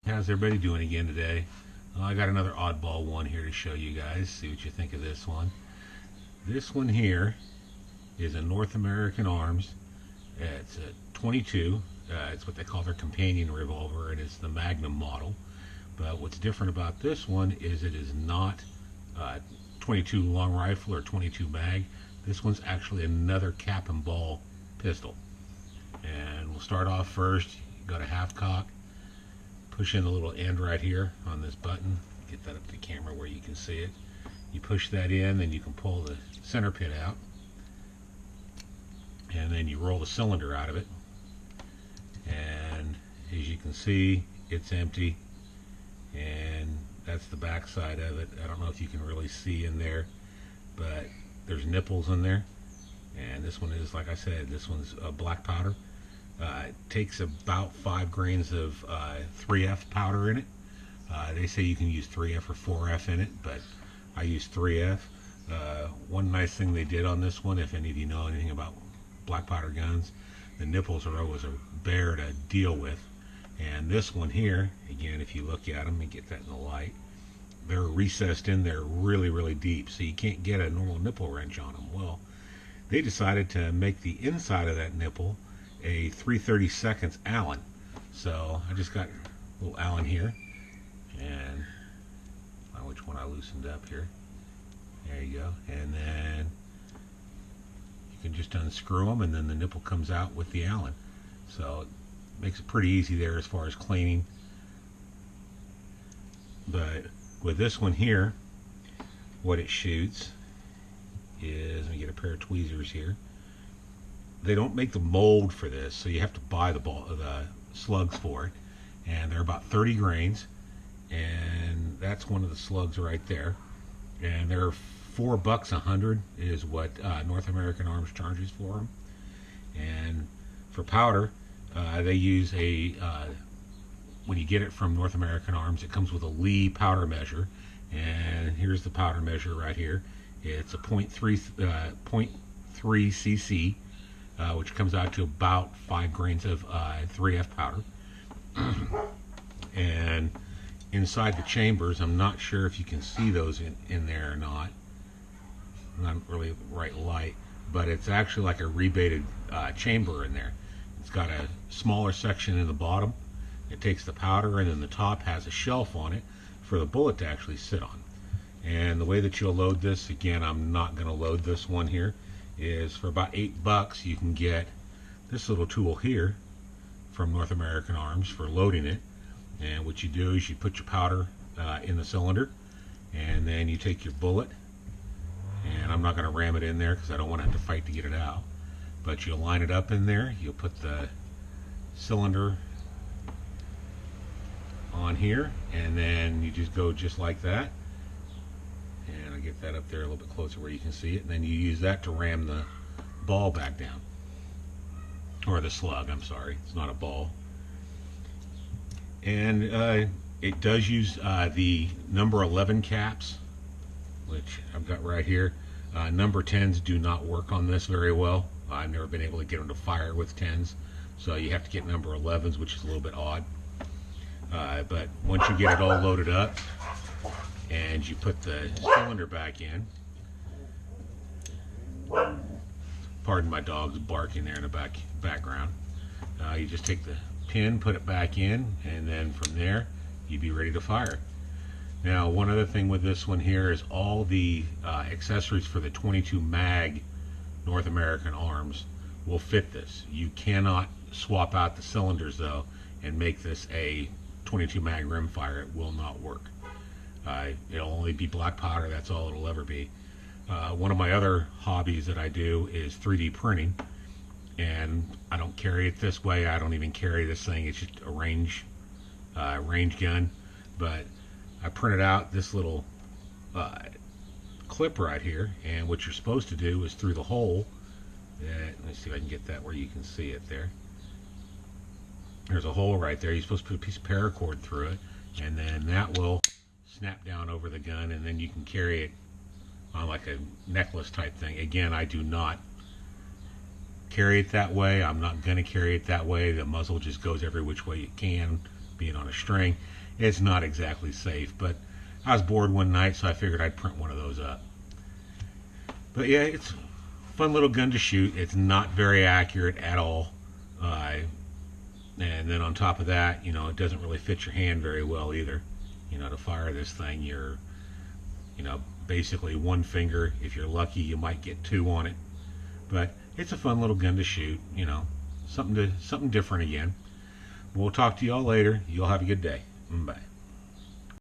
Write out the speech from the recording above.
How's everybody doing again today? Well, I got another oddball one here to show you guys. See what you think of this one. This one here is a North American Arms. It's a 22. It's what they call their companion revolver, and it's the Magnum model. But what's different about this one is it is not 22 long rifle or 22 mag. This one's actually another cap and ball pistol. And we'll start off first. You got a half cock. Push in the little end right here on this button. Get that up to the camera where you can see it. You push that in, then you can pull the center pin out. And then you roll the cylinder out of it. And as you can see, it's empty. And that's the back side of it. I don't know if you can really see in there, but there's nipples in there. And this one is, like I said, this one's black powder. It takes about 5 grains of 3F powder in it. They say you can use 3F or 4F in it, but I use 3F. One nice thing they did on this one, if any of you know anything about black powder guns, the nipples are always a bear to deal with. And this one here, again, if you look at them and get that in the light, they're recessed in there really, really deep, so you can't get a normal nipple wrench on them. Well, they decided to make the inside of that nipple a 3/32 Allen. So I just got a little Allen here, and which one I loosened up here. There you go. And then you can just unscrew them, and then the nipple comes out with the Allen. So it makes it pretty easy there as far as cleaning. But with this one here, what it shoots is, let me get a pair of tweezers here. They don't make the mold for this, so you have to buy the slugs for it, and they're about 30 grains, and that's one of the slugs right there. And they're $4 a 100 is what North American Arms charges for them. And for powder, they use a when you get it from North American Arms, it comes with a Lee powder measure, and here's the powder measure right here. It's a 0.3 cc. Which comes out to about 5 grains of 3F powder. And inside the chambers, I'm not sure if you can see those in there or not. Not really right light, but it's actually like a rebated chamber in there. It's got a smaller section in the bottom. It takes the powder, and then the top has a shelf on it for the bullet to actually sit on. And the way that you'll load this, again, I'm not going to load this one here, is for about $8 you can get this little tool here from North American Arms for loading it. And what you do is you put your powder in the cylinder, and then you take your bullet, and I'm not going to ram it in there because I don't want to have to fight to get it out, but you'll line it up in there. You'll put the cylinder on here, and then you just go just like that. And I get that up there a little bit closer where you can see it. And then you use that to ram the ball back down. Or the slug, I'm sorry. It's not a ball. And it does use the number 11 caps, which I've got right here. Number 10s do not work on this very well. I've never been able to get them to fire with 10s. So you have to get number 11s, which is a little bit odd. But once you get it all loaded up, and you put the cylinder back in. Pardon my dog's barking there in the background. You just take the pin, put it back in, and then from there you'd be ready to fire. Now, one other thing with this one here is all the accessories for the 22 mag North American Arms will fit this. You cannot swap out the cylinders though and make this a 22 mag rimfire. It will not work. It'll only be black powder. That's all it'll ever be. One of my other hobbies that I do is 3D printing, and I don't carry it this way. I don't even carry this thing. It's just a range gun, but I printed out this little clip right here, and what you're supposed to do is through the hole. Let me see if I can get that where you can see it there. There's a hole right there. You're supposed to put a piece of paracord through it, and then that will snap down over the gun, and then you can carry it on like a necklace type thing. Again, I do not carry it that way. I'm not going to carry it that way. The muzzle just goes every which way it can being on a string, it's not exactly safe. But I was bored one night, so I figured I'd print one of those up. But yeah, it's a fun little gun to shoot. It's not very accurate at all. And then on top of that, it doesn't really fit your hand very well either. To fire this thing, you're, basically one finger. If you're lucky, you might get two on it. But it's a fun little gun to shoot, something different again. We'll talk to y'all later. You'll have a good day. Bye.